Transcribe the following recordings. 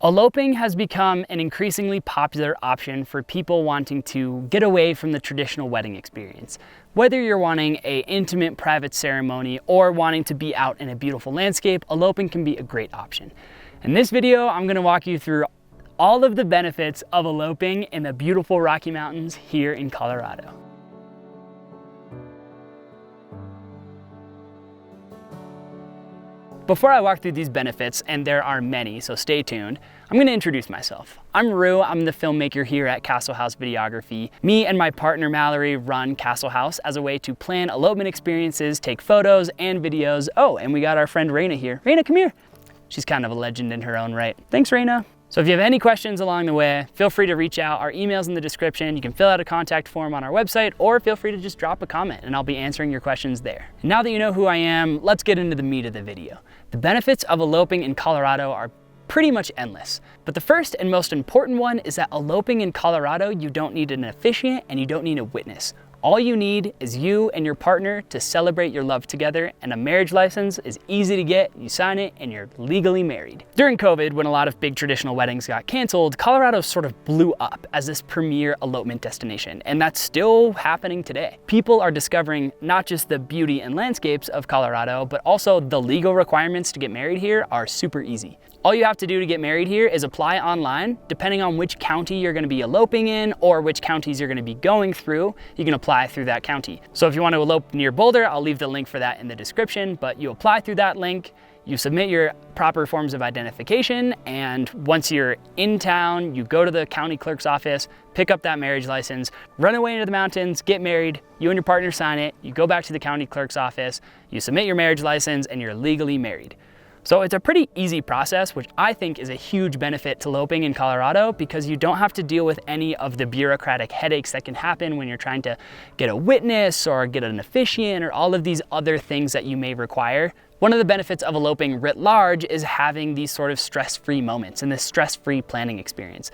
Eloping has become an increasingly popular option for people wanting to get away from the traditional wedding experience. Whether you're wanting an intimate private ceremony or wanting to be out in a beautiful landscape, eloping can be a great option. In this video, I'm going to walk you through all of the benefits of eloping in the beautiful Rocky Mountains here in Colorado. Before I walk through these benefits, and there are many, so stay tuned, I'm going to introduce myself. I'm Rue, I'm the filmmaker here at Castle House Videography. Me and my partner Mallory run Castle House as a way to plan elopement experiences, take photos and videos. Oh, and we got our friend Raina here. Raina, come here. She's kind of a legend in her own right. Thanks, Raina. So if you have any questions along the way, feel free to reach out. Our email's in the description. You can fill out a contact form on our website, or feel free to just drop a comment and I'll be answering your questions there. And now that you know who I am, let's get into the meat of the video. The benefits of eloping in Colorado are pretty much endless. But the first and most important one is that eloping in Colorado, you don't need an officiant and you don't need a witness. All you need is you and your partner to celebrate your love together, and a marriage license is easy to get. You sign it and you're legally married. During COVID, when a lot of big traditional weddings got canceled, Colorado sort of blew up as this premier elopement destination, and that's still happening today. People are discovering not just the beauty and landscapes of Colorado, but also the legal requirements to get married here are super easy. All you have to do to get married here is apply online. Depending on which county you're going to be eloping in or which counties you're going to be going through, you can apply through that county. So if you want to elope near Boulder, I'll leave the link for that in the description, but you apply through that link, you submit your proper forms of identification, and once you're in town, you go to the county clerk's office, pick up that marriage license, run away into the mountains, get married, you and your partner sign it, you go back to the county clerk's office, you submit your marriage license, and you're legally married. So it's a pretty easy process, which I think is a huge benefit to eloping in Colorado, because you don't have to deal with any of the bureaucratic headaches that can happen when you're trying to get a witness or get an officiant or all of these other things that you may require. One of the benefits of eloping writ large is having these sort of stress-free moments and this stress-free planning experience.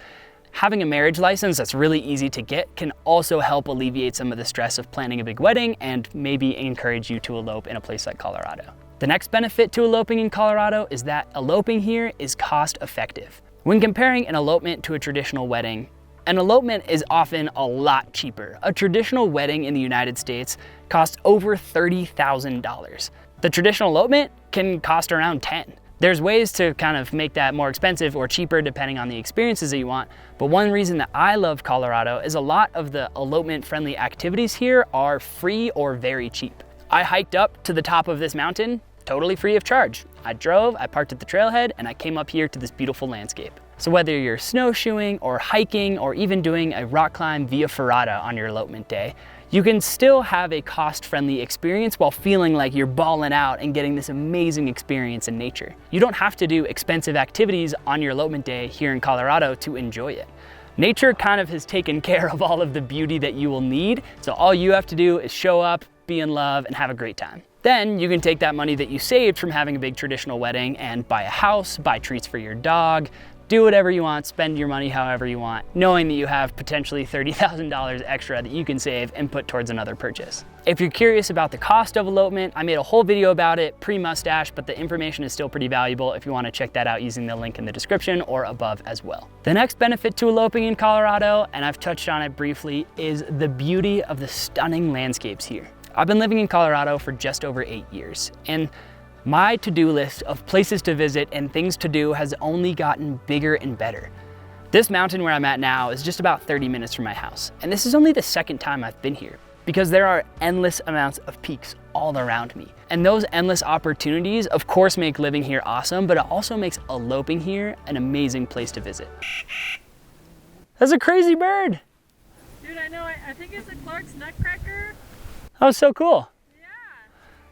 Having a marriage license that's really easy to get can also help alleviate some of the stress of planning a big wedding and maybe encourage you to elope in a place like Colorado. The next benefit to eloping in Colorado is that eloping here is cost effective. When comparing an elopement to a traditional wedding, an elopement is often a lot cheaper. A traditional wedding in the United States costs over $30,000. The traditional elopement can cost around $10,000. There's ways to kind of make that more expensive or cheaper depending on the experiences that you want, but one reason that I love Colorado is a lot of the elopement-friendly activities here are free or very cheap. I hiked up to the top of this mountain totally free of charge. I drove, I parked at the trailhead, and I came up here to this beautiful landscape. So whether you're snowshoeing or hiking or even doing a rock climb via ferrata on your elopement day, you can still have a cost-friendly experience while feeling like you're balling out and getting this amazing experience in nature. You don't have to do expensive activities on your elopement day here in Colorado to enjoy it. Nature kind of has taken care of all of the beauty that you will need, so all you have to do is show up, be in love, and have a great time. Then you can take that money that you saved from having a big traditional wedding and buy a house, buy treats for your dog, do whatever you want, spend your money however you want, knowing that you have potentially $30,000 extra that you can save and put towards another purchase. If you're curious about the cost of elopement, I made a whole video about it pre-mustache, but the information is still pretty valuable if you want to check that out using the link in the description or above as well. The next benefit to eloping in Colorado, and I've touched on it briefly, is the beauty of the stunning landscapes here. I've been living in Colorado for just over 8 years, and my to-do list of places to visit and things to do has only gotten bigger and better. This mountain where I'm at now is just about 30 minutes from my house, and this is only the second time I've been here because there are endless amounts of peaks all around me. And those endless opportunities, of course, make living here awesome, but it also makes eloping here an amazing place to visit. That's a crazy bird. Dude, I know, I think it's a Clark's nutcracker. Oh, so cool. Yeah.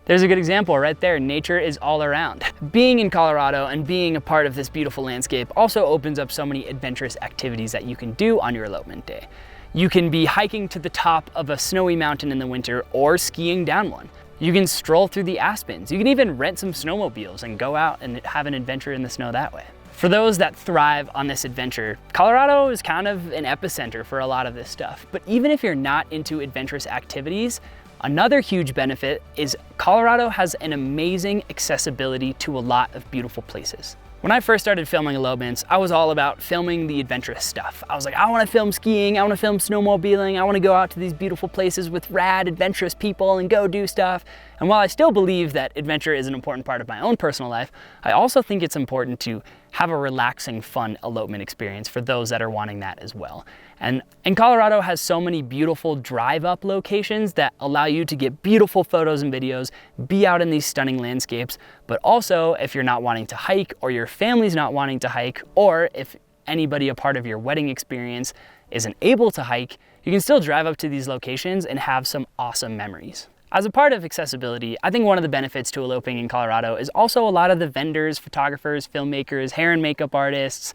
There's a good example right there. Nature is all around. Being in Colorado and being a part of this beautiful landscape also opens up so many adventurous activities that you can do on your elopement day. You can be hiking to the top of a snowy mountain in the winter or skiing down one. You can stroll through the aspens. You can even rent some snowmobiles and go out and have an adventure in the snow that way. For those that thrive on this adventure, Colorado is kind of an epicenter for a lot of this stuff. But even if you're not into adventurous activities, another huge benefit is Colorado has an amazing accessibility to a lot of beautiful places. When I first started filming elopements, I was all about filming the adventurous stuff. I was like, I want to film skiing, I want to film snowmobiling, I want to go out to these beautiful places with rad, adventurous people and go do stuff. And while I still believe that adventure is an important part of my own personal life, I also think it's important to have a relaxing, fun elopement experience for those that are wanting that as well. And Colorado has so many beautiful drive-up locations that allow you to get beautiful photos and videos, be out in these stunning landscapes, but also if you're not wanting to hike or your family's not wanting to hike, or if anybody a part of your wedding experience isn't able to hike, you can still drive up to these locations and have some awesome memories. As a part of accessibility, I think one of the benefits to eloping in Colorado is also a lot of the vendors, photographers, filmmakers, hair and makeup artists,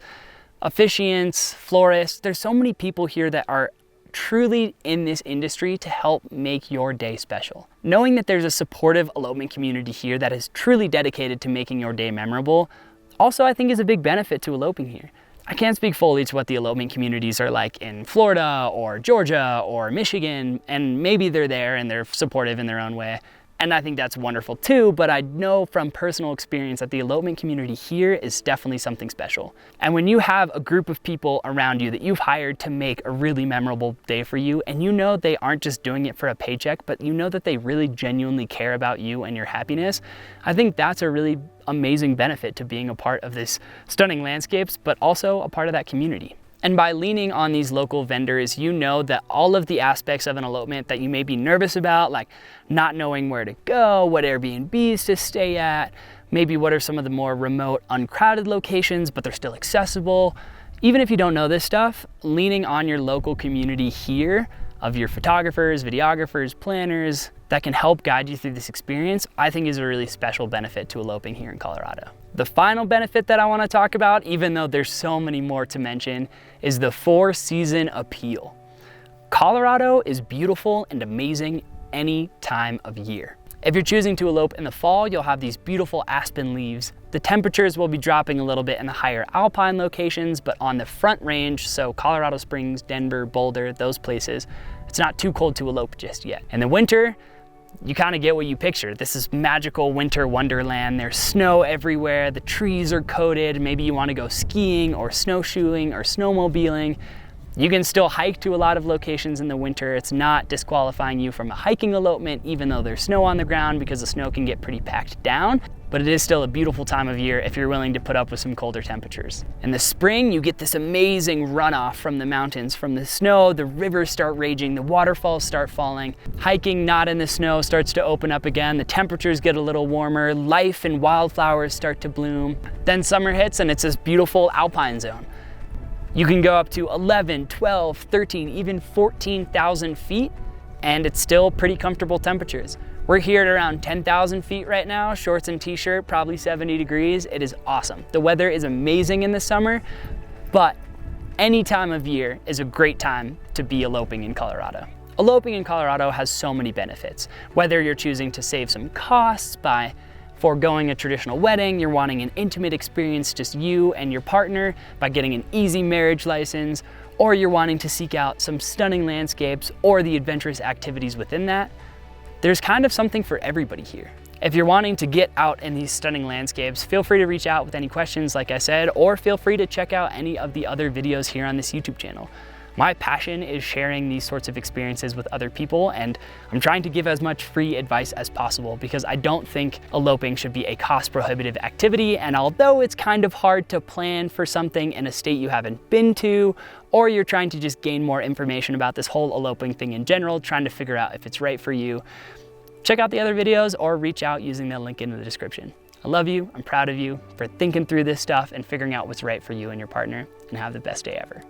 officiants, florists. There's so many people here that are truly in this industry to help make your day special. Knowing that there's a supportive elopement community here that is truly dedicated to making your day memorable, also I think is a big benefit to eloping here. I can't speak fully to what the elopement communities are like in Florida or Georgia or Michigan, and maybe they're there and they're supportive in their own way. And I think that's wonderful too, but I know from personal experience that the elopement community here is definitely something special. And when you have a group of people around you that you've hired to make a really memorable day for you, and you know they aren't just doing it for a paycheck, but you know that they really genuinely care about you and your happiness, I think that's a really amazing benefit to being a part of this stunning landscapes, but also a part of that community. And by leaning on these local vendors, you know that all of the aspects of an elopement that you may be nervous about, like not knowing where to go, what Airbnbs to stay at, maybe what are some of the more remote, uncrowded locations, but they're still accessible. Even if you don't know this stuff, leaning on your local community here of your photographers, videographers, planners that can help guide you through this experience, I think is a really special benefit to eloping here in Colorado. The final benefit that I want to talk about, even though there's so many more to mention, is the 4-season appeal. Colorado is beautiful and amazing any time of year. If you're choosing to elope in the fall, you'll have these beautiful aspen leaves. The temperatures will be dropping a little bit in the higher alpine locations, but on the front range, so Colorado Springs, Denver, Boulder, those places, it's not too cold to elope just yet. In the winter, you kind of get what you picture. This is magical winter wonderland. There's snow everywhere. The trees are coated. Maybe you want to go skiing or snowshoeing or snowmobiling. You can still hike to a lot of locations in the winter. It's not disqualifying you from a hiking elopement, even though there's snow on the ground, because the snow can get pretty packed down. But it is still a beautiful time of year if you're willing to put up with some colder temperatures. In the spring, you get this amazing runoff from the mountains. From the snow, the rivers start raging, the waterfalls start falling. Hiking not in the snow starts to open up again. The temperatures get a little warmer. Life and wildflowers start to bloom. Then summer hits and it's this beautiful alpine zone. You can go up to 11, 12, 13, even 14,000 feet, and it's still pretty comfortable temperatures. We're here at around 10,000 feet right now, shorts and t-shirt, probably 70 degrees. It is awesome. The weather is amazing in the summer, but any time of year is a great time to be eloping in Colorado. Eloping in Colorado has so many benefits. Whether you're choosing to save some costs by foregoing a traditional wedding, you're wanting an intimate experience, just you and your partner, by getting an easy marriage license, or you're wanting to seek out some stunning landscapes or the adventurous activities within that, there's kind of something for everybody here. If you're wanting to get out in these stunning landscapes, feel free to reach out with any questions, like I said, or feel free to check out any of the other videos here on this YouTube channel. My passion is sharing these sorts of experiences with other people, and I'm trying to give as much free advice as possible because I don't think eloping should be a cost-prohibitive activity. And although it's kind of hard to plan for something in a state you haven't been to, or you're trying to just gain more information about this whole eloping thing in general, trying to figure out if it's right for you, check out the other videos or reach out using the link in the description. I love you, I'm proud of you for thinking through this stuff and figuring out what's right for you and your partner, and have the best day ever.